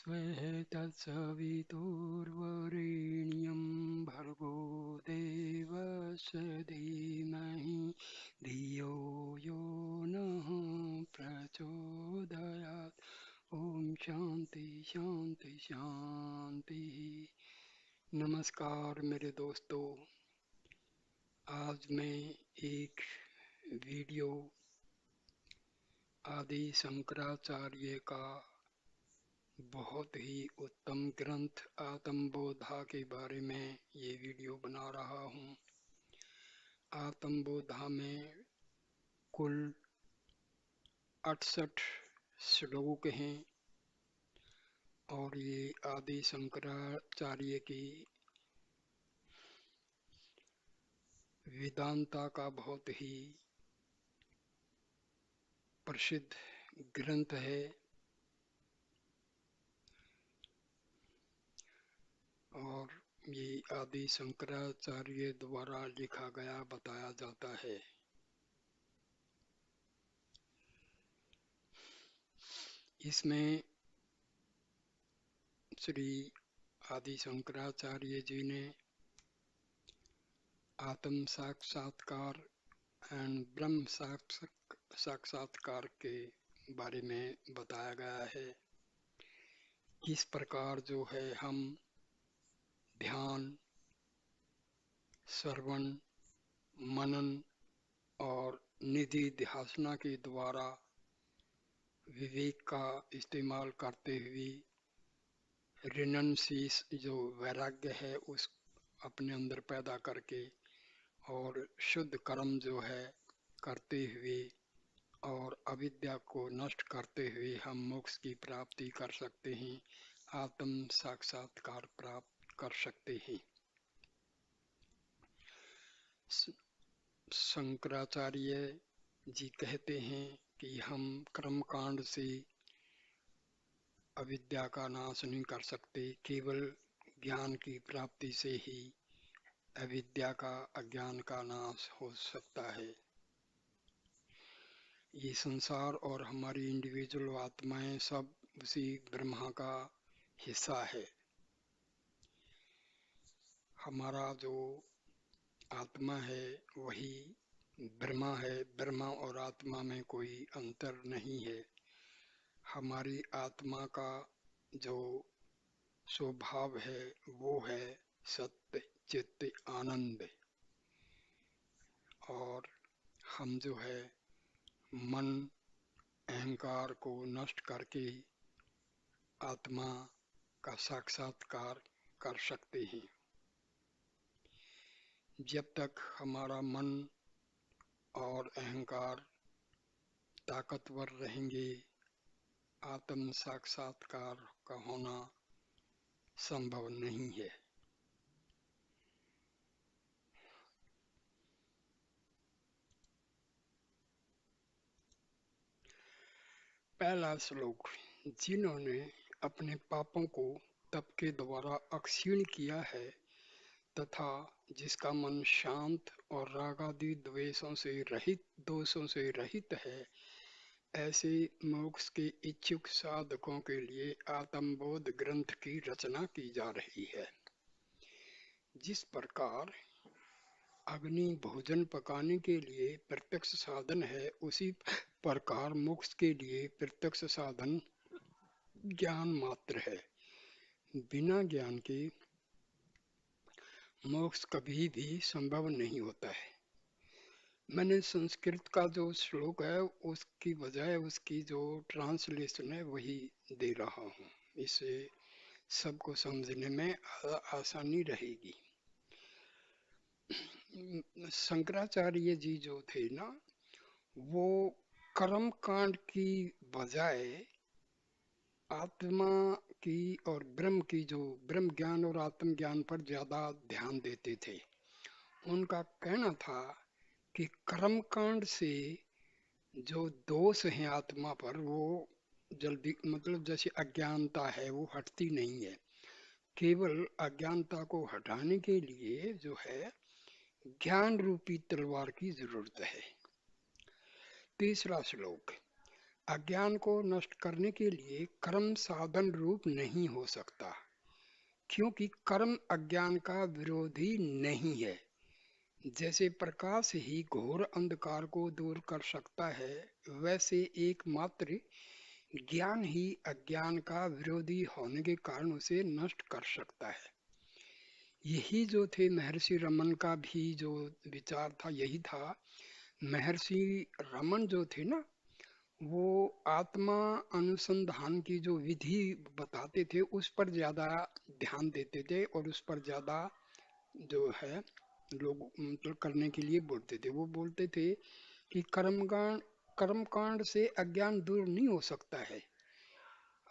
तत्सवितुर्वरेण्यं भर्गो देवस्य धीमहि धियो यो नः प्रचोदयात्। ओम शांति शांति शांति। नमस्कार मेरे दोस्तों, आज मैं एक वीडियो आदि शंकराचार्य का बहुत ही उत्तम ग्रंथ आत्मबोधा के बारे में ये वीडियो बना रहा हूँ। आत्मबोधा में कुल 68 श्लोक हैं और ये आदि शंकराचार्य की वेदांता का बहुत ही प्रसिद्ध ग्रंथ है और ये आदि शंकराचार्य द्वारा लिखा गया बताया जाता है। इसमें श्री आदि शंकराचार्य जी ने आत्म साक्षात्कार एंड ब्रह्म साक्षात्कार के बारे में बताया गया है। किस प्रकार जो है हम ध्यान, श्रवण, मनन और निधि ध्यासना के द्वारा विवेक का इस्तेमाल करते हुए रिनंसीस जो वैराग्य है उस अपने अंदर पैदा करके और शुद्ध कर्म जो है करते हुए और अविद्या को नष्ट करते हुए हम मोक्ष की प्राप्ति कर सकते हैं, आत्म साक्षात्कार प्राप्त कर सकते हैं। शंकराचार्य जी कहते हैं कि हम कर्मकांड से अविद्या का नाश नहीं कर सकते, केवल ज्ञान की प्राप्ति से ही अविद्या का, अज्ञान का नाश हो सकता है। ये संसार और हमारी इंडिविजुअल आत्माएं सब उसी ब्रह्मा का हिस्सा है। हमारा जो आत्मा है वही ब्रह्मा है। ब्रह्मा और आत्मा में कोई अंतर नहीं है। हमारी आत्मा का जो स्वभाव है वो है सत्य, चित्त, आनंद। और हम जो है मन, अहंकार को नष्ट करके आत्मा का साक्षात्कार कर सकते हैं। जब तक हमारा मन और अहंकार ताकतवर रहेंगे, आत्म साक्षात्कार का होना संभव नहीं है। पहला श्लोक। जिन्होंने अपने पापों को तप के द्वारा अक्षीण किया है तथा जिसका मन शांत और रागादि द्वेषों से रहित, दोषों से रहित है, ऐसे मोक्ष के इच्छुक साधकों के लिए आत्मबोध ग्रंथ की रचना की जा रही है। जिस प्रकार अग्नि भोजन पकाने के लिए प्रत्यक्ष साधन है, उसी प्रकार मोक्ष के लिए प्रत्यक्ष साधन ज्ञान मात्र है। बिना ज्ञान के मोक्ष कभी भी संभव नहीं होता है। मैंने संस्कृत का जो श्लोक है उसकी बजाय उसकी जो ट्रांसलेशन है वही दे रहा हूँ, इससे सबको समझने में आसानी रहेगी। शंकराचार्य जी जो थे ना, वो कर्म कांड की बजाय आत्मा की और ब्रह्म की, जो ब्रह्म ज्ञान और आत्म ज्ञान पर ज्यादा ध्यान देते थे। उनका कहना था कि कर्म कांड से जो दोष हैं आत्मा पर वो जल्दी, मतलब जैसे अज्ञानता है वो हटती नहीं है। केवल अज्ञानता को हटाने के लिए जो है ज्ञान रूपी तलवार की जरूरत है। तीसरा श्लोक। अज्ञान को नष्ट करने के लिए कर्म साधन रूप नहीं हो सकता, क्योंकि कर्म अज्ञान का विरोधी नहीं है। जैसे प्रकाश ही घोर अंधकार को दूर कर सकता है, वैसे एकमात्र ज्ञान ही अज्ञान का विरोधी होने के कारण उसे नष्ट कर सकता है। यही जो थे महर्षि रमन का भी जो विचार था, यही था। महर्षि रमन जो थे ना, वो आत्मा अनुसंधान की जो विधि बताते थे उस पर ज्यादा ध्यान देते थे, और उस पर ज्यादा जो है लोग मतलब करने के लिए बोलते थे। वो बोलते थे कि कर्मकांड से अज्ञान दूर नहीं हो सकता है।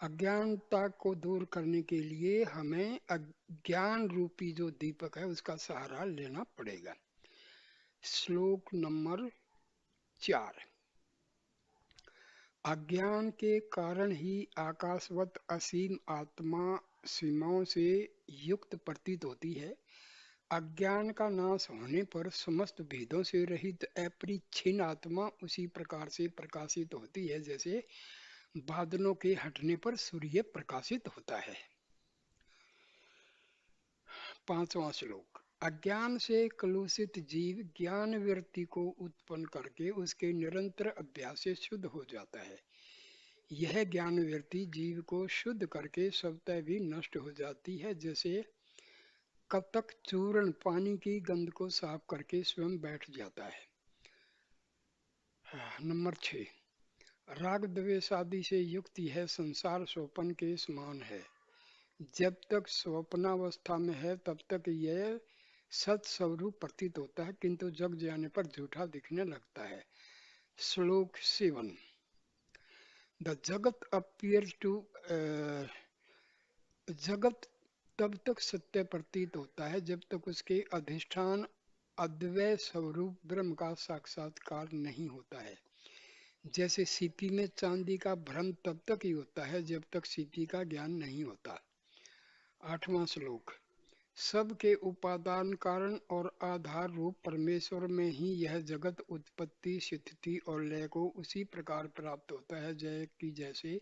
अज्ञानता को दूर करने के लिए हमें अज्ञान रूपी जो दीपक है उसका सहारा लेना पड़ेगा। श्लोक नंबर 4। अज्ञान के कारण ही आकाशवत असीम आत्मा सीमाओं से युक्त प्रतीत होती है। अज्ञान का नाश होने पर समस्त भेदों से रहित अपरिच्छिन्न आत्मा उसी प्रकार से प्रकाशित होती है, जैसे बादलों के हटने पर सूर्य प्रकाशित होता है। 5वां श्लोक। अज्ञान से कलुषित जीव ज्ञान वृत्ति को उत्पन्न करके उसके निरंतर अभ्यास से शुद्ध हो जाता है। यह ज्ञान वृत्ति जीव को शुद्ध करके स्वतः भी नष्ट हो जाती है, जैसे कतक चूर्ण पानी की गंध को साफ करके स्वयं बैठ जाता है। नंबर 6। राग द्वेष आदि से युक्त यह संसार स्वप्न के समान है। जब तक स्वप्नावस्था में है तब तक यह सत स्वरूप प्रतीत होता है, किंतु जग जाने पर झूठा दिखने लगता है। श्लोक 7। द जगत appears to जगत तब तक सत्य प्रतीत होता है जब तक उसके अधिष्ठान अद्वय स्वरूप ब्रह्म का साक्षात्कार नहीं होता है। जैसे सीपी में चांदी का भ्रम तब तक ही होता है जब तक सीपी का ज्ञान नहीं होता। 8वां श्लोक। सबके उपादान कारण और आधार रूप परमेश्वर में ही यह जगत उत्पत्ति स्थिति और लय को उसी प्रकार प्राप्त होता है जैसे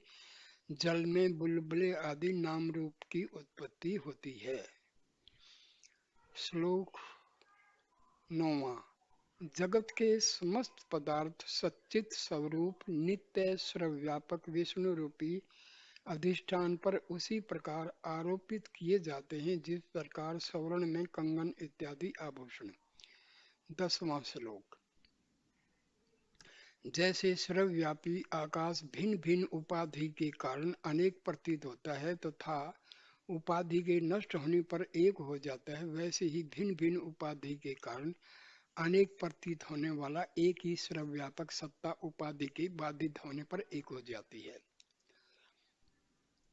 जल में बुलबुले आदि नाम रूप की उत्पत्ति होती है। श्लोक 9। जगत के समस्त पदार्थ सच्चित स्वरूप नित्य सर्वव्यापक विष्णु रूपी अधिष्ठान पर उसी प्रकार आरोपित किए जाते हैं जिस प्रकार स्वर्ण में कंगन इत्यादि आभूषण। 10वां श्लोक। जैसे सर्वव्यापी आकाश भिन्न भिन्न उपाधि के कारण अनेक प्रतीत होता है तथा उपाधि के नष्ट होने पर एक हो जाता है, वैसे ही भिन्न भिन्न उपाधि के कारण अनेक प्रतीत होने वाला एक ही सर्वव्यापक सत्ता उपाधि के बाधित होने पर एक हो जाती है।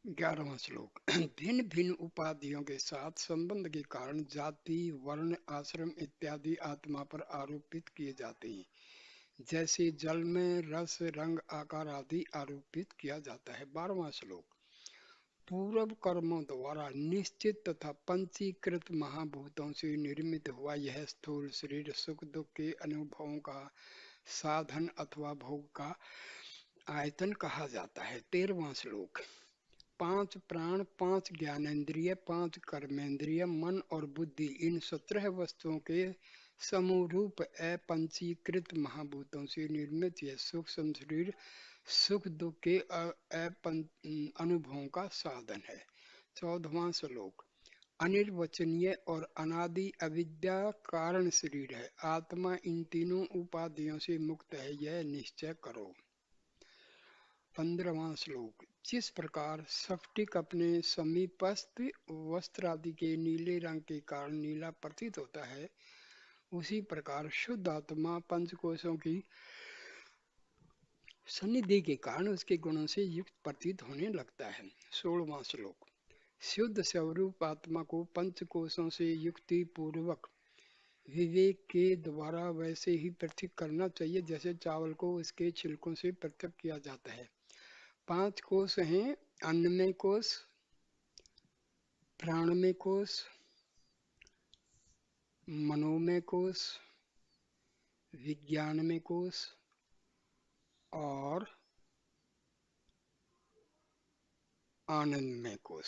11वां श्लोक। भिन्न भिन्न उपाधियों के साथ संबंध के कारण जाति वर्ण आश्रम इत्यादि आत्मा पर आरोपित किए जाते हैं, जैसे जल में रस रंग आकार आदि आरोपित किया जाता है। 12वां श्लोक। पूर्व कर्मों द्वारा निश्चित तथा पंचीकृत महाभूतों से निर्मित हुआ यह स्थूल शरीर सुख दुख के अनुभवों का साधन अथवा भोग का आयतन कहा जाता है। 13वां श्लोक। 5 प्राण 5 ज्ञानेन्द्रिय 5 कर्मेंद्रिय मन और बुद्धि इन 17 वस्तुओं के समूह अपंचीकृत महाभूतों से निर्मित यह सूक्ष्म शरीर सुख दुख के अनुभवों का साधन है। 14वां श्लोक। अनिर्वचनीय और अनादि अविद्या कारण शरीर है, आत्मा इन तीनों उपाधियों से मुक्त है, यह निश्चय करो। 15वां श्लोक। जिस प्रकार स्फटिक अपने समीपस्थ वस्त्र आदि के नीले रंग के कारण नीला प्रतीत होता है, उसी प्रकार शुद्ध आत्मा पंचकोशों की सन्निधि के कारण उसके गुणों से युक्त प्रतीत होने लगता है। 16वां श्लोक। शुद्ध स्वरूप आत्मा को पंचकोशों से युक्ति पूर्वक विवेक के द्वारा वैसे ही पृथक करना चाहिए जैसे चावल को उसके छिलकों से पृथक किया जाता है। 5 कोश हैं: अन्नमय कोश, प्राणमय कोश, मनोमय कोश, विज्ञानमय कोश और आनंदमय कोश।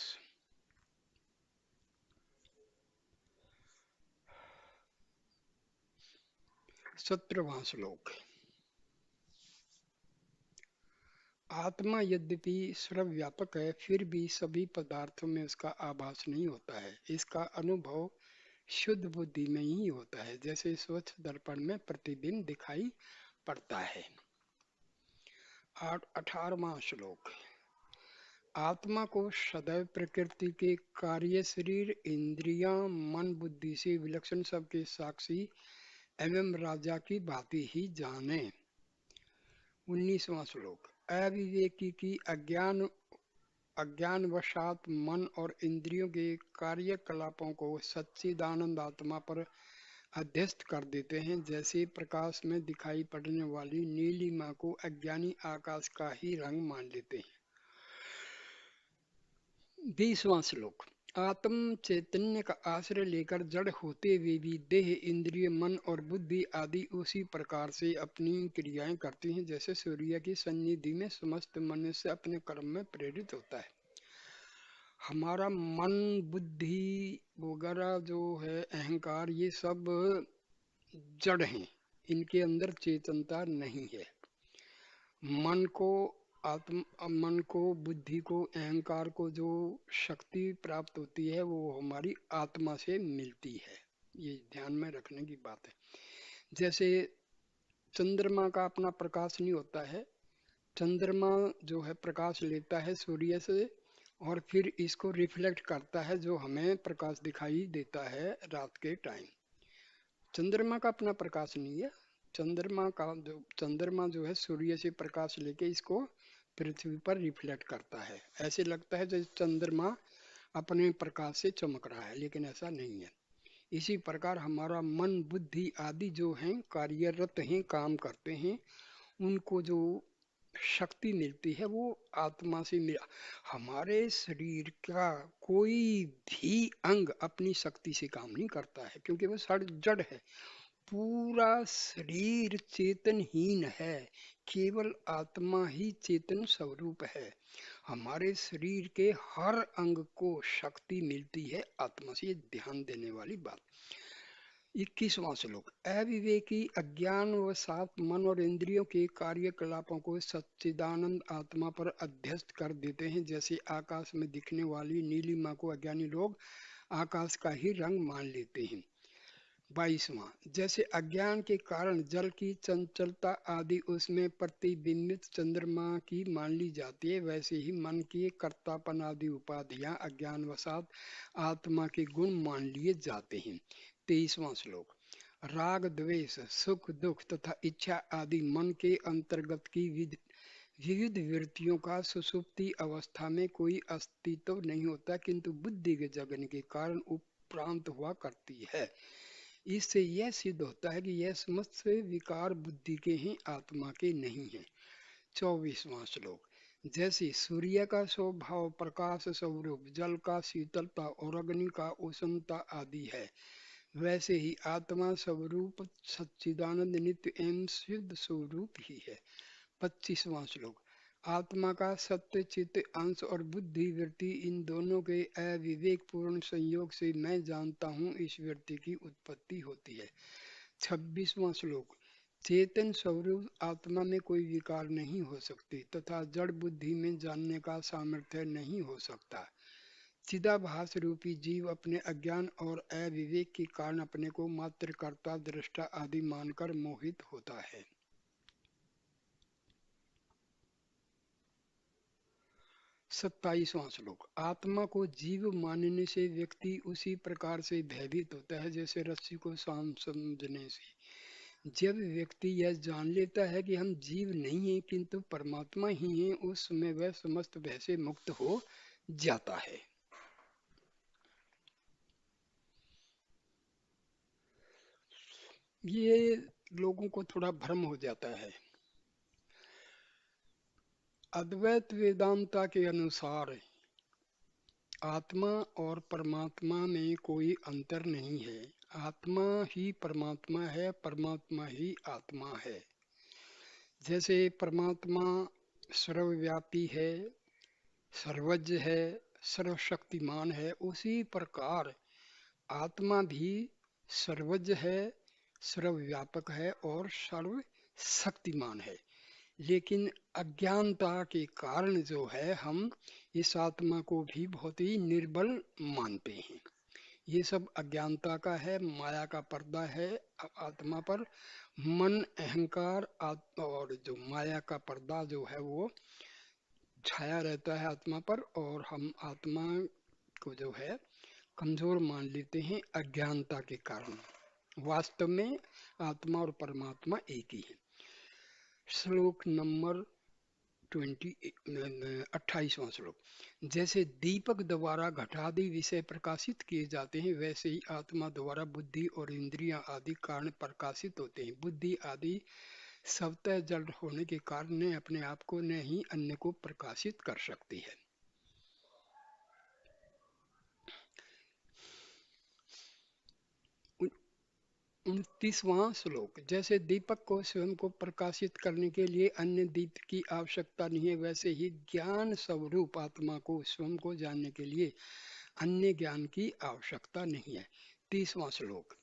17वां श्लोक। आत्मा यद्यपि सर्वव्यापक है, फिर भी सभी पदार्थों में उसका आभास नहीं होता है। इसका अनुभव शुद्ध बुद्धि में ही होता है, जैसे स्वच्छ दर्पण में प्रतिबिंब दिखाई पड़ता है। 18वां श्लोक। आत्मा को सदैव प्रकृति के कार्य, शरीर, इंद्रियां, मन, बुद्धि से विलक्षण सबके साक्षी एवं राजा की भांति ही जाने। 19वां श्लोक। अविवेकी की अज्ञानवशात मन और इंद्रियों के कार्यकलापों को सच्चिदानंद आत्मा पर अध्यस्त कर देते हैं, जैसे प्रकाश में दिखाई पड़ने वाली नीलिमा को अज्ञानी आकाश का ही रंग मान लेते हैं। 20वां श्लोक। आत्म चैतन्य का आश्रय लेकर जड़ होते हुए भी देह, इंद्रिय, मन और बुद्धि आदि उसी प्रकार से अपनी क्रियाएं करती हैं, जैसे सूर्य की सन्निधि में समस्त मनुष्य अपने कर्म में प्रेरित होता है। हमारा मन, बुद्धि वगैरह जो है, अहंकार, ये सब जड़ हैं, इनके अंदर चेतनता नहीं है। मन को, बुद्धि को, अहंकार को जो शक्ति प्राप्त होती है वो हमारी आत्मा से मिलती है। ये ध्यान में रखने की बात है। जैसे चंद्रमा का अपना प्रकाश नहीं होता है, चंद्रमा जो है प्रकाश लेता है सूर्य से और फिर इसको रिफ्लेक्ट करता है, जो हमें प्रकाश दिखाई देता है रात के टाइम। चंद्रमा का अपना प्रकाश नहीं है। चंद्रमा जो है सूर्य से प्रकाश लेके इसको पृथ्वी पर रिफ्लेक्ट करता है। ऐसे लगता है जैसे चंद्रमा अपने प्रकाश से चमक रहा है, लेकिन ऐसा नहीं है। इसी प्रकार हमारा मन, बुद्धि आदि जो हैं कार्यरत हैं, काम करते हैं, उनको जो शक्ति मिलती है वो आत्मा से मिला। हमारे शरीर का कोई भी अंग अपनी शक्ति से काम नहीं करता है, क्योंकि वो जड़ है। पूरा शरीर चेतनहीन है, केवल आत्मा ही चेतन स्वरूप है। हमारे शरीर के हर अंग को शक्ति मिलती है आत्मा से, ये ध्यान देने वाली बात। 21वां श्लोक। अविवेकी अज्ञान व सात मन और इंद्रियों के कार्यकलापों को सच्चिदानंद आत्मा पर अध्यस्त कर देते हैं, जैसे आकाश में दिखने वाली नीलिमा को अज्ञानी लोग आकाश का ही रंग मान लेते हैं। 22वां। जैसे अज्ञान के कारण जल की चंचलता आदि उसमें प्रतिबिंबित चंद्रमा की मान ली जाती है, वैसे ही मन के कर्तापन आदि उपाधियां अज्ञानवशात आत्मा के गुण मान लिए जाते हैं। 23वां श्लोक। राग, द्वेष, सुख, दुख तथा इच्छा आदि मन के अंतर्गत की विविध वृत्तियों का सुषुप्ति अवस्था में कोई अस्तित्व नहीं होता, किंतु बुद्धि के जगने के कारण उपरांत हुआ करती है। इससे यह सिद्ध होता है कि यह समस्त विकार बुद्धि के हैं, आत्मा के नहीं है। 24वां श्लोक। जैसे सूर्य का स्वभाव प्रकाश स्वरूप, जल का शीतलता और अग्नि का उष्णता आदि है, वैसे ही आत्मा स्वरूप सच्चिदानंद नित्य एवं सिद्ध स्वरूप ही है। 25वां श्लोक। आत्मा का सत्य, चित्त, अंश और बुद्धि वृत्ति, इन दोनों के अविवेक पूर्ण संयोग से मैं जानता हूँ, इस वृत्ति की उत्पत्ति होती है। 26वां श्लोक। चेतन स्वरूप आत्मा में कोई विकार नहीं हो सकती तथा जड़ बुद्धि में जानने का सामर्थ्य नहीं हो सकता। चिदाभास रूपी जीव अपने अज्ञान और अविवेक के कारण अपने को मात्र कर्ता, दृष्टा आदि मानकर मोहित होता है। 27वां श्लोक। आत्मा को जीव मानने से व्यक्ति उसी प्रकार से भयभीत होता है जैसे रस्सी को सांप समझने से। जब व्यक्ति यह जान लेता है कि हम जीव नहीं हैं किंतु परमात्मा ही हैं, उस समय वह समस्त भय से मुक्त हो जाता है। ये लोगों को थोड़ा भ्रम हो जाता है। अद्वैत वेदांता के अनुसार आत्मा और परमात्मा में कोई अंतर नहीं है। आत्मा ही परमात्मा है, परमात्मा ही आत्मा है। जैसे परमात्मा सर्वव्यापी है, सर्वज्ञ है, सर्वशक्तिमान है, उसी प्रकार आत्मा भी सर्वज्ञ है, सर्वव्यापक है और सर्वशक्तिमान है। लेकिन अज्ञानता के कारण जो है हम इस आत्मा को भी बहुत ही निर्बल मानते हैं। ये सब अज्ञानता का है, माया का पर्दा है आत्मा पर। मन, अहंकार और जो माया का पर्दा जो है वो छाया रहता है आत्मा पर, और हम आत्मा को जो है कमजोर मान लेते हैं अज्ञानता के कारण। वास्तव में आत्मा और परमात्मा एक ही है। श्लोक नंबर 28वां श्लोक। जैसे दीपक द्वारा घटादि विषय प्रकाशित किए जाते हैं, वैसे ही आत्मा द्वारा बुद्धि और इंद्रियां आदि कारण प्रकाशित होते हैं। बुद्धि आदि स्वतः जड़ होने के कारण न अपने आप को न ही अन्य को प्रकाशित कर सकती है। 29वां श्लोक। जैसे दीपक को स्वयं को प्रकाशित करने के लिए अन्य दीप की आवश्यकता नहीं है, वैसे ही ज्ञान स्वरूप आत्मा को स्वयं को जानने के लिए अन्य ज्ञान की आवश्यकता नहीं है। 30वां श्लोक।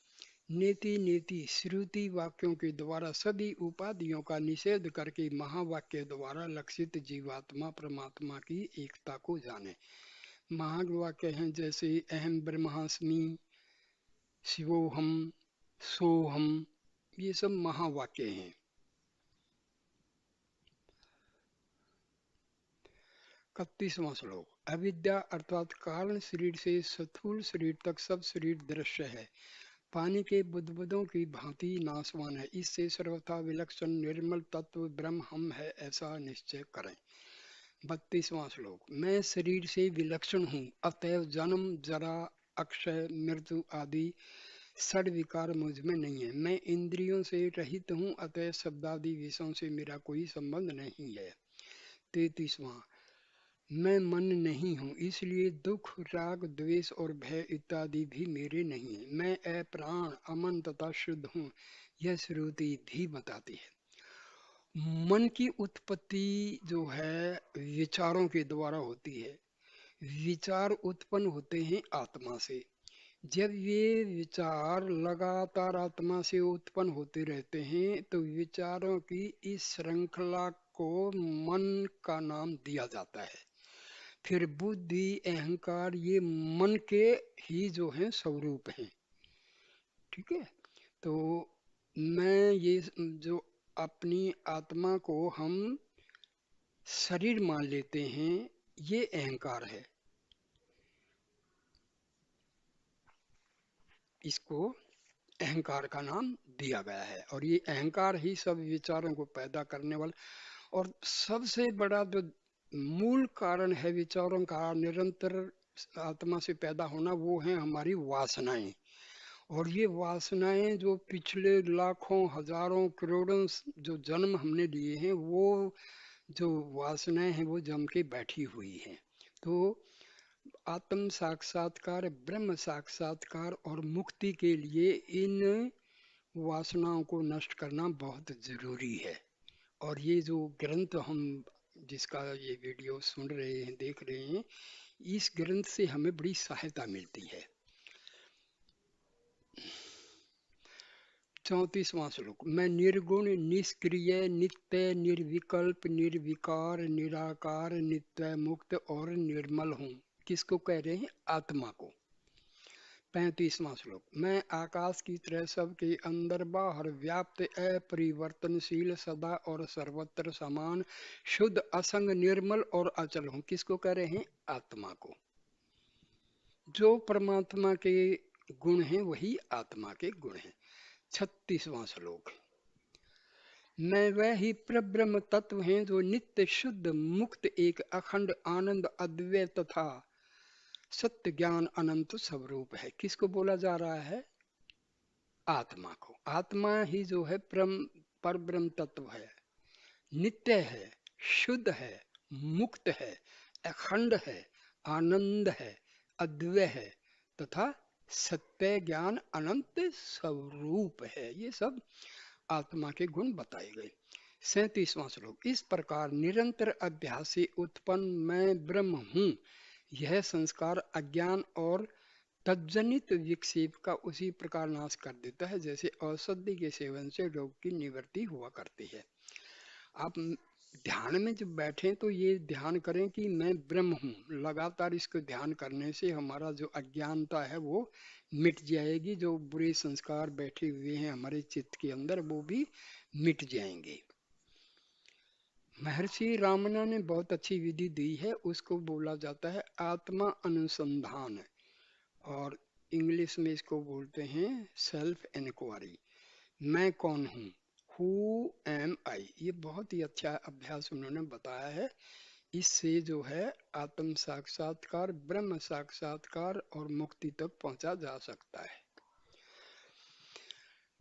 नेति नेति श्रुति वाक्यों के द्वारा सभी उपाधियों का निषेध करके महावाक्य द्वारा लक्षित जीवात्मा परमात्मा की एकता को जाने। महावाक्य हैं जैसे अहम ब्रह्मास्मि, शिवोहम, सोहम, ये सब महावाक्य हैं। 31वां श्लोक। अविद्या अर्थात कारण शरीर से स्थूल शरीर तक सब शरीर दृश्य है, पानी के बुदबुदों की भांति नाशवान है, इससे सर्वथा विलक्षण निर्मल तत्व ब्रह्म हम है ऐसा निश्चय करें। 32वां श्लोक। मैं शरीर से विलक्षण हूँ, अतएव जन्म, जरा, अक्षय, मृत्यु आदि षड विकार मुझ में नहीं है। मैं इंद्रियों से रहित हूँ, अतः शब्दादि विषयों से मेरा कोई संबंध नहीं है। 33वां। मैं मन नहीं हूँ, इसलिए दुख, राग, द्वेष और भय इत्यादि भी मेरे नहीं है। मैं अप्राण, अमन तथा शुद्ध हूँ, यह श्रुति भी बताती है। मन की उत्पत्ति जो है विचारों के द्वारा होती है। विचार उत्पन्न होते हैं आत्मा से। जब ये विचार लगातार आत्मा से उत्पन्न होते रहते हैं तो विचारों की इस श्रृंखला को मन का नाम दिया जाता है। फिर बुद्धि, अहंकार, ये मन के ही जो है स्वरूप हैं। ठीक है। तो मैं ये जो अपनी आत्मा को हम शरीर मान लेते हैं, ये अहंकार है। इसको अहंकार का नाम दिया गया है, और ये अहंकार ही सब विचारों को पैदा करने वाला और सबसे बड़ा जो मूल कारण है विचारों का निरंतर आत्मा से पैदा होना, वो है हमारी वासनाएं। और ये वासनाएं जो पिछले लाखों, हजारों, करोड़ों जो जन्म हमने लिए हैं, वो जो वासनाएं हैं वो जम के बैठी हुई हैं। तो आत्म साक्षात्कार, ब्रह्म साक्षात्कार और मुक्ति के लिए इन वासनाओं को नष्ट करना बहुत जरूरी है। और ये जो ग्रंथ हम जिसका ये वीडियो सुन रहे हैं, देख रहे हैं, इस ग्रंथ से हमें बड़ी सहायता मिलती है। 34वां श्लोक। मैं निर्गुण, निष्क्रिय, नित्य, निर्विकल्प, निर्विकार, निराकार, नित्य, मुक्त और निर्मल हूँ। किसको कह रहे हैं? आत्मा को। 35वां श्लोक। मैं आकाश की तरह सबके अंदर बाहर व्याप्त, अपरिवर्तनशील, सदा और सर्वत्र समान, शुद्ध, असंग, निर्मल और अचल हूँ। किसको कह रहे हैं? आत्मा को। जो परमात्मा के गुण हैं वही आत्मा के गुण हैं। 36वां श्लोक। मैं वह ही प्रब्रह्म तत्व हैं जो नित्य, शुद्ध, मुक्त, एक अखंड आनंद, अद्वैय तथा सत्य ज्ञान अनंत स्वरूप है। किसको बोला जा रहा है? आत्मा को। आत्मा ही जो है पर ब्रह्म तत्व है, नित्य है, शुद्ध है, मुक्त है, अखंड है, आनंद है, अद्वैय है तथा सत्य ज्ञान अनंत स्वरूप है। ये सब आत्मा के गुण बताए गए। 37वां श्लोक। इस प्रकार निरंतर अभ्यास से उत्पन्न मैं ब्रह्म हूँ, यह संस्कार अज्ञान और तज्जनित विक्षेप का उसी प्रकार नाश कर देता है जैसे औषधि के सेवन से रोग की निवृत्ति हुआ करती है। आप ध्यान में जब बैठें तो ये ध्यान करें कि मैं ब्रह्म हूँ। लगातार इसको ध्यान करने से हमारा जो अज्ञानता है वो मिट जाएगी, जो बुरे संस्कार बैठे हुए हैं हमारे चित्त के अंदर वो भी मिट जाएंगे। महर्षि रामना ने बहुत अच्छी विधि दी है, उसको बोला जाता है आत्मा अनुसंधान, और इंग्लिश में इसको बोलते हैं सेल्फ इंक्वायरी। मैं कौन हूँ, हु एम आई, ये बहुत ही अच्छा अभ्यास उन्होंने बताया है। इससे जो है आत्म साक्षात्कार, ब्रह्म साक्षात्कार और मुक्ति तक पहुंचा जा सकता है।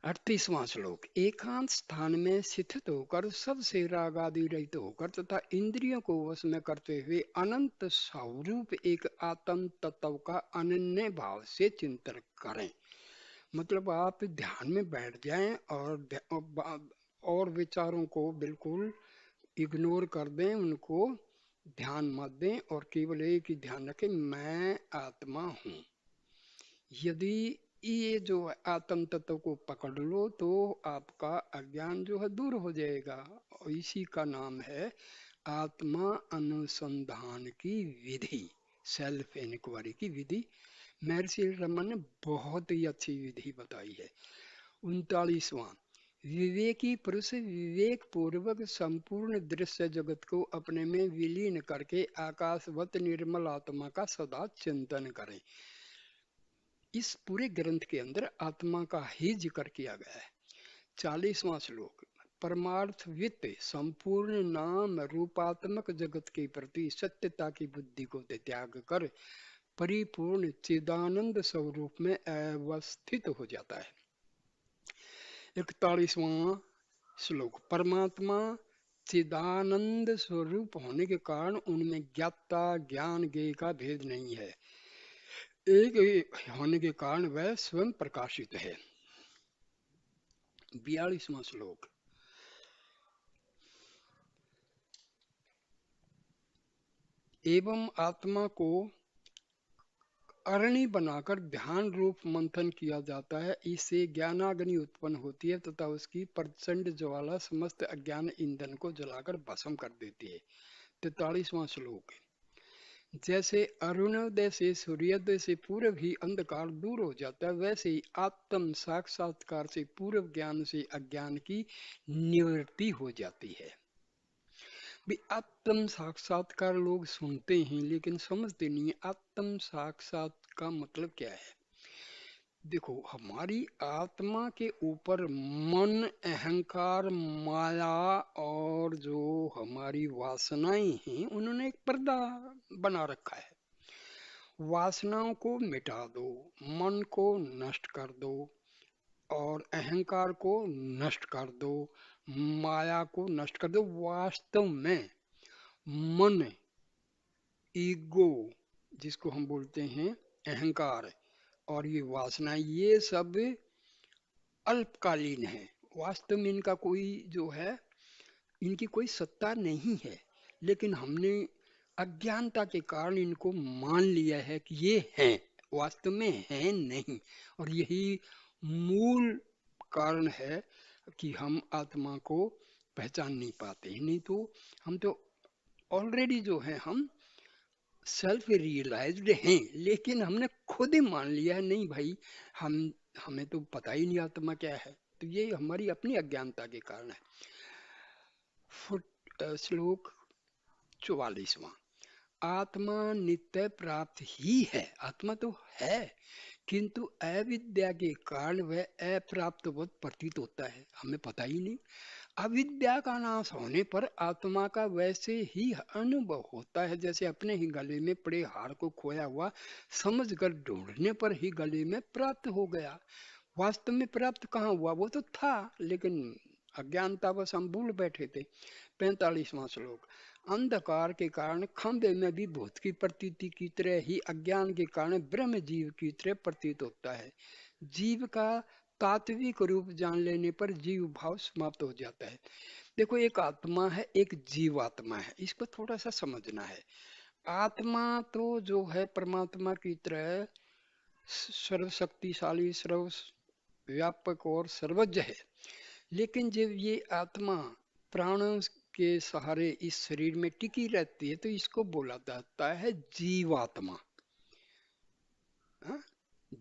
38वां श्लोक। एकांत स्थान में स्थित होकर सबसे राग आदि रहित होकर तथा इंद्रियों को वश में करते हुए अनंत स्वरूप एक आत्म तत्व का अनन्य भाव से चिंतन करें। मतलब आप ध्यान में बैठ जाएं और विचारों को बिल्कुल इग्नोर कर दें, उनको ध्यान मत दें और केवल एक ही ध्यान रखें, मैं आत्मा हूँ। यदि ये जो आत्म तत्व को पकड़ लो तो आपका अज्ञान जो है दूर हो जाएगा, और इसी का नाम है आत्मा अनुसंधान की विधि, सेल्फ इंक्वायरी की विधि। महर्षि रमन ने बहुत ही अच्छी विधि बताई है। 39वां। विवेकी पुरुष विवेक पूर्वक संपूर्ण दृश्य जगत को अपने में विलीन करके आकाशवत निर्मल आत्मा का सदा चिंतन करें। इस पूरे ग्रंथ के अंदर आत्मा का ही जिक्र किया गया है। 40वां श्लोक। परमार्थवित संपूर्ण नाम रूपात्मक जगत के प्रति सत्यता की बुद्धि को त्याग कर परिपूर्ण चिदानंद स्वरूप में अवस्थित हो जाता है। 41वां श्लोक। परमात्मा चिदानंद स्वरूप होने के कारण उनमें ज्ञाता ज्ञान ज्ञेय का भेद नहीं है, एक ही होने के कारण वह स्वयं प्रकाशित है। 42वां श्लोक। एवं आत्मा को अरणि बनाकर ध्यान रूप मंथन किया जाता है, इससे ज्ञानाग्नि उत्पन्न होती है तथा उसकी प्रचंड ज्वाला समस्त अज्ञान ईंधन को जलाकर भस्म कर देती है। 43वां श्लोक। जैसे अरुणोदय से सूर्योदय से पूर्व ही अंधकार दूर हो जाता है, वैसे ही आत्म साक्षात्कार से पूर्व ज्ञान से अज्ञान की निवृत्ति हो जाती है। भी आत्म साक्षात्कार लोग सुनते हैं लेकिन समझते नहीं है आत्म साक्षात का मतलब क्या है। देखो, हमारी आत्मा के ऊपर मन, अहंकार, माया और जो हमारी वासनाएं हैं उन्होंने एक पर्दा बना रखा है। वासनाओं को मिटा दो, मन को नष्ट कर दो और अहंकार को नष्ट कर दो, माया को नष्ट कर दो। वास्तव में मन, ईगो जिसको हम बोलते हैं अहंकार, और ये वासना, ये सब अल्पकालीन है। वास्तव में इनका कोई जो है, इनकी कोई सत्ता नहीं है, लेकिन हमने अज्ञानता के कारण इनको मान लिया है कि ये हैं, वास्तव में हैं नहीं। और यही मूल कारण है कि हम आत्मा को पहचान नहीं पाते। नहीं तो हम तो ऑलरेडी जो है हम सेल्फ रियलाइज्ड हैं, लेकिन हमने खुद ही मान लिया है नहीं भाई, हम हमें तो पता ही नहीं आत्मा क्या है। तो ये हमारी अपनी अज्ञानता के कारण है। श्लोक 44वां। आत्मा नित्य प्राप्त ही है, आत्मा तो है, किंतु अविद्या के कारण वह अप्राप्तवत प्रतीत होता है, हमें पता ही नहीं। अविद्या का नाश होने पर आत्मा का वैसे ही अनुभव होता है जैसे अपने ही गले में पड़े हार को खोया हुआ समझकर ढूंढने पर ही गले में प्राप्त हो गया। वास्तव में प्राप्त कहाँ हुआ, वो तो था लेकिन अज्ञानता बस हम भूल बैठे थे। 45वां श्लोक। अंधकार के कारण खंभे में भी भूत की प्रतीति की तरह ही अज्ञान के कारण ब्रह्म जीव की तरह प्रतीत होता है। जीव का तात्विक रूप जान लेने पर जीव भाव समाप्त हो जाता है। देखो, एक आत्मा है, एक जीवात्मा है, इसको थोड़ा सा समझना है। आत्मा तो जो है परमात्मा की तरह सर्वशक्तिशाली, सर्व व्यापक और सर्वज्ञ है। लेकिन जब ये आत्मा प्राणों के सहारे इस शरीर में टिकी रहती है तो इसको बोला जाता है जीवात्मा। हाँ?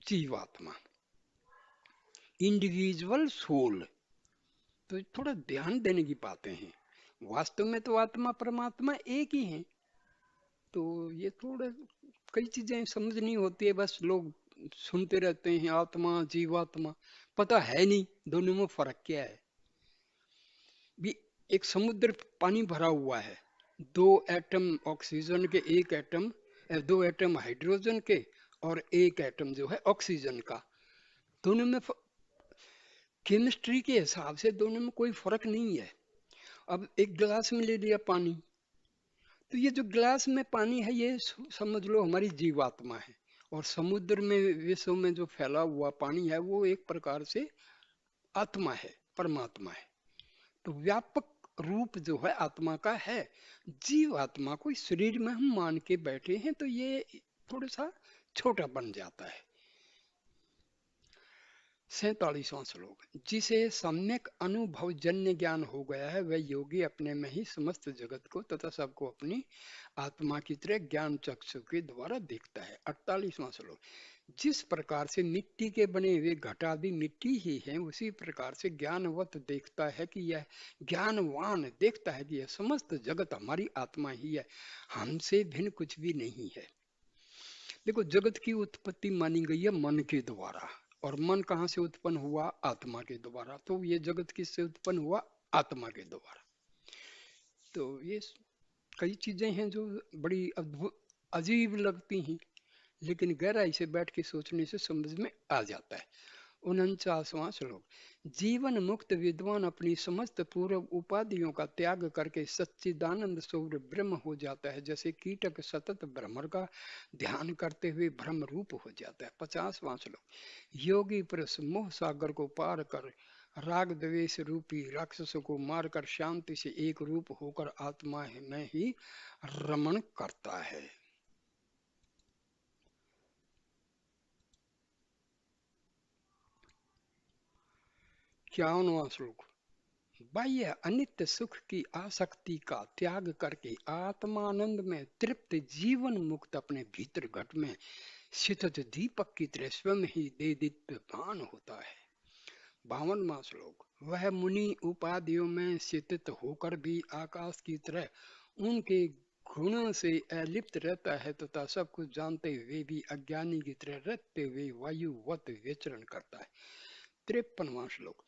जीवात्मा, इंडिविजुअल सोल। तो थोड़ा ध्यान देने की बातें हैं। वास्तव में तो आत्मा परमात्मा एक ही है। तो ये थोड़ा कई चीजें समझनी होती है, बस लोग सुनते रहते हैं आत्मा जीवात्मा, पता है नहीं दोनों में फर्क क्या है। भी एक समुद्र पानी भरा हुआ है, दो एटम ऑक्सीजन के, एक एटम, दो एटम हाइड्रोजन के और एक एटम जो है ऑक्सीजन का। दोनों में केमिस्ट्री के हिसाब से दोनों में कोई फर्क नहीं है। अब एक गिलास में ले लिया पानी, तो ये जो गिलास में पानी है ये समझ लो हमारी जीवात्मा है। और समुद्र में, विश्व में जो फैला हुआ पानी है वो एक प्रकार से आत्मा है, परमात्मा है। तो व्यापक रूप जो है आत्मा का है। जीव आत्मा को इस शरीर में हम मान के बैठे हैं तो ये थोड़ा सा छोटा बन जाता है। 47वां श्लोक। जिसे सम्यक अनुभव जन्य ज्ञान हो गया है वह योगी अपने में ही समस्त जगत को तथा सबको अपनी आत्मा की तरह ज्ञान चक्षु के द्वारा देखता है। 48वां श्लोक। जिस प्रकार से मिट्टी के बने हुए घटादि मिट्टी ही है, उसी प्रकार से ज्ञानवत देखता है कि यह ज्ञानवान देखता है कि यह समस्त जगत हमारी आत्मा ही है, हमसे भिन्न कुछ भी नहीं है। देखो, जगत की उत्पत्ति मानी गई है मन के द्वारा, और मन कहाँ से उत्पन्न हुआ? आत्मा के द्वारा। तो ये जगत किससे उत्पन्न हुआ? आत्मा के द्वारा। तो ये कई चीजें हैं जो बड़ी अद्भुत अजीब लगती हैं, लेकिन गहराई से बैठ के सोचने से समझ में आ जाता है। 49वां श्लोक। जीवन मुक्त विद्वान अपनी समस्त पूर्व उपाधियों का त्याग करके सच्चिदानंद स्वरूप ब्रह्म हो जाता है, जैसे कीटक सतत भ्रमर का ध्यान करते हुए ब्रह्म रूप हो जाता है। 50वां श्लोक। योगी पुरुष मोह सागर को पार कर राग द्वेष रूपी राक्षसों को मारकर शांति से एक रूप होकर आत्मा में ही रमण करता है। क्या 51वां श्लोक। बाह्य अनित्य सुख की आसक्ति का त्याग करके आत्मानंद में तृप्त जीवन मुक्त अपने भीतर घट में स्थित दीपक की तरह स्वयं ही देदीप्यमान होता है। 52वां श्लोक। वह मुनि उपाधियों में स्थित होकर भी आकाश की तरह उनके गुणों से अलिप्त रहता है तथा सब कुछ जानते हुए भी अज्ञानी की तरह रहते हुए वायुवत विचरण करता है। 53वां श्लोक।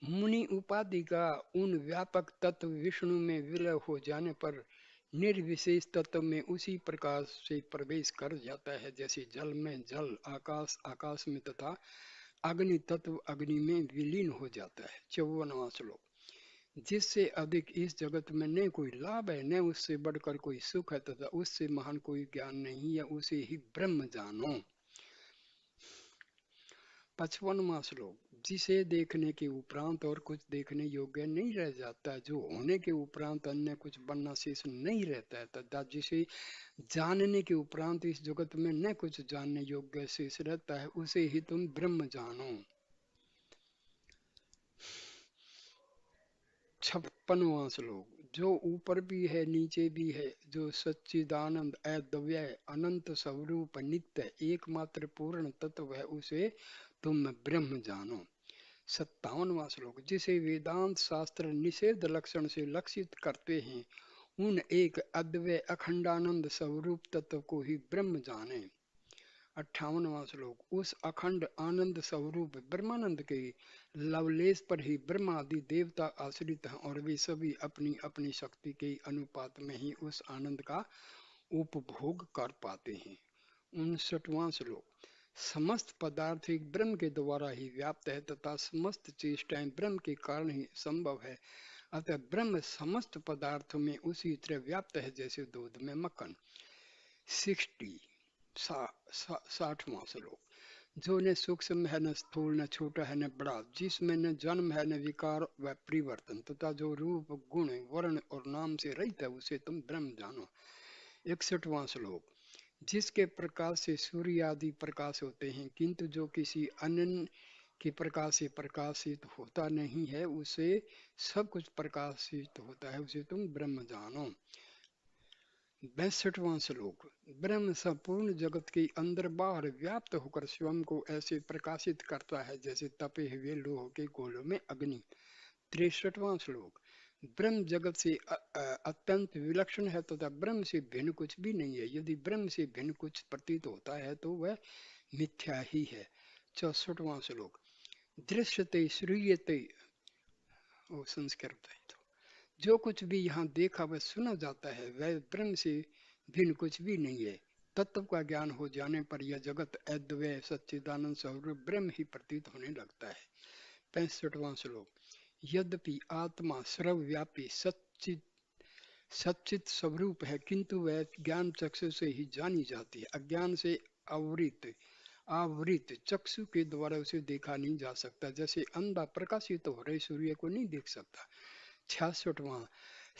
मुनि उपाधि का उन व्यापक तत्व विष्णु में विलय हो जाने पर निर्विशेष तत्व में उसी प्रकार से प्रवेश कर जाता है, जैसे जल में जल, आकाश आकाश में तथा अग्नि तत्व अग्नि में विलीन हो जाता है। 54वां श्लोक। जिससे अधिक इस जगत में न कोई लाभ है, न उससे बढ़कर कोई सुख है तथा उससे महान कोई ज्ञान नहीं है, उसे ही ब्रह्म जानो। 55वां श्लोक। जिसे देखने के उपरांत और कुछ देखने योग्य नहीं रह जाता, जो होने के उपरांत अन्य कुछ बनना शेष नहीं रहता है, तथा जिसे जानने के उपरांत इस जगत में न कुछ जानने योग्य शेष रहता है, उसे ही तुम ब्रह्म जानो। 56वां श्लोक। जो ऊपर भी है नीचे भी है, जो सच्चिदानंद अद्वय अनंत स्वरूप नित्य एकमात्र पूर्ण तत्व है, उसे तुम ब्रह्म जानो। 57वां श्लोक। जिसे वेदांत शास्त्र निषेध लक्षण से लक्षित करते हैं, उन एक अद्वय अखंडानंद स्वरूप तत्व को ही ब्रह्म जाने। 58वां श्लोक। उस अखंड आनंद स्वरूप ब्रह्मानंद के लवलेश पर ही ब्रह्म आदि देवता आश्रित हैं, और वे सभी अपनी अपनी शक्ति के अनुपात में ही उस आनंद का उपभोग कर पाते हैं। 59वां श्लोक। समस्त पदार्थ एक ब्रह्म के द्वारा ही व्याप्त है तथा समस्त चेष्टाएं ब्रह्म के कारण ही संभव है, अतः ब्रह्म समस्त पदार्थों में उसी तरह व्याप्त है जैसे दूध में मक्खन। 60वां श्लोक। जो न सूक्ष्म है, न स्थूल, न छोटा है, न बड़ा, जिसमें न जन्म है, न विकार व परिवर्तन, तथा जो रूप, गुण, वर्ण और नाम से रहित है, उसे तुम ब्रह्म जानो। 61वां श्लोक। जिसके प्रकाश से सूर्य आदि प्रकाश होते हैं, किंतु जो किसी अन्य के प्रकाश से प्रकाशित होता नहीं है, उसे सब कुछ प्रकाशित होता है, उसे तुम ब्रह्म जानो। 62वां श्लोक। ब्रह्म संपूर्ण जगत के अंदर बाहर व्याप्त होकर स्वयं को ऐसे प्रकाशित करता है जैसे तपे हुए लोह के गोलों में अग्नि। 63वां श्लोक। ब्रह्म जगत से अत्यंत विलक्षण है तथा ब्रह्म से भिन्न कुछ भी नहीं है। यदि ब्रह्म से भिन्न कुछ प्रतीत होता है तो वह मिथ्या ही है। 64वां श्लोक। दृश्यते श्रूयते, वो संस्कृत है, तो जो कुछ भी यहाँ देखा व सुना जाता है वह ब्रह्म से भिन्न कुछ भी नहीं है। तत्व का ज्ञान हो जाने पर यह जगत अद्वय सच्चिदानंद स्वरूप ब्रह्म ही प्रतीत होने लगता है। 65वां श्लोक। यद्यपि आत्मा सर्वव्यापी सच्चित सच्चित स्वरूप है, किंतु वह ज्ञान चक्षु से ही जानी जाती है। अज्ञान से आवृत आवृत चक्षु के द्वारा उसे देखा नहीं जा सकता। जैसे अंधा प्रकाशित हो रहे सूर्य को नहीं देख सकता। 66वां।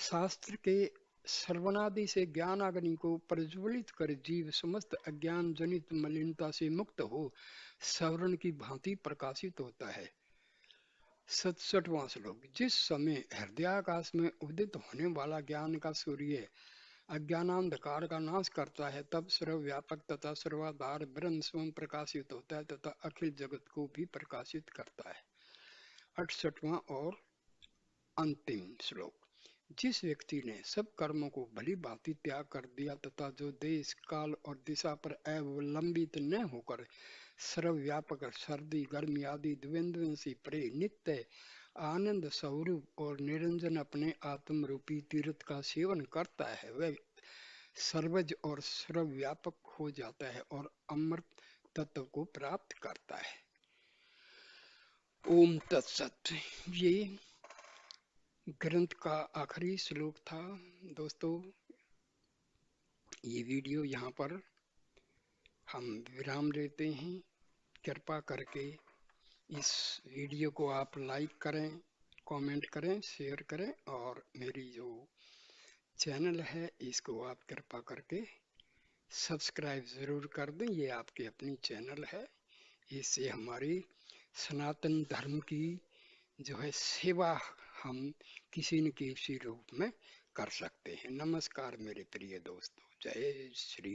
शास्त्र के श्रवणादि से ज्ञानाग्नि को प्रज्वलित कर जीव समस्त अज्ञान जनित मलिनता से मुक्त हो सवर्ण की भांति प्रकाशित होता है। 67वां श्लोक। जिस समय हृदयाकाश में उदित होने वाला ज्ञान का सूर्य अज्ञानांधकार का नाश करता है, तब सर्वव्यापक तथा सर्वाधार ब्रह्म स्वयं प्रकाशित होता है तथा अखिल जगत को भी प्रकाशित करता है। 68वां और अंतिम श्लोक। जिस व्यक्ति ने सब कर्मों को भली भांति त्याग कर दिया तथा जो देश काल और दिशा पर अवलंबित न होकर सर्वव्यापक सर्दी गर्मी आदि द्वंद्वों से परे नित्य आनंद स्वरूप और निरंजन अपने आत्म रूपी तीर्थ का सेवन करता है, वह सर्वज और सर्वव्यापक हो जाता है और अमृत तत्व को प्राप्त करता है। ओम तत्सत। ये ग्रंथ का आखिरी श्लोक था। दोस्तों, ये वीडियो यहाँ पर हम विराम देते हैं। कृपा करके इस वीडियो को आप लाइक करें, कमेंट करें, शेयर करें और मेरी जो चैनल है इसको आप कृपा करके सब्सक्राइब ज़रूर कर दें। ये आपकी अपनी चैनल है, इससे हमारी सनातन धर्म की जो है सेवा हम किसी न किसी रूप में कर सकते हैं। नमस्कार मेरे प्रिय दोस्तों, जय श्री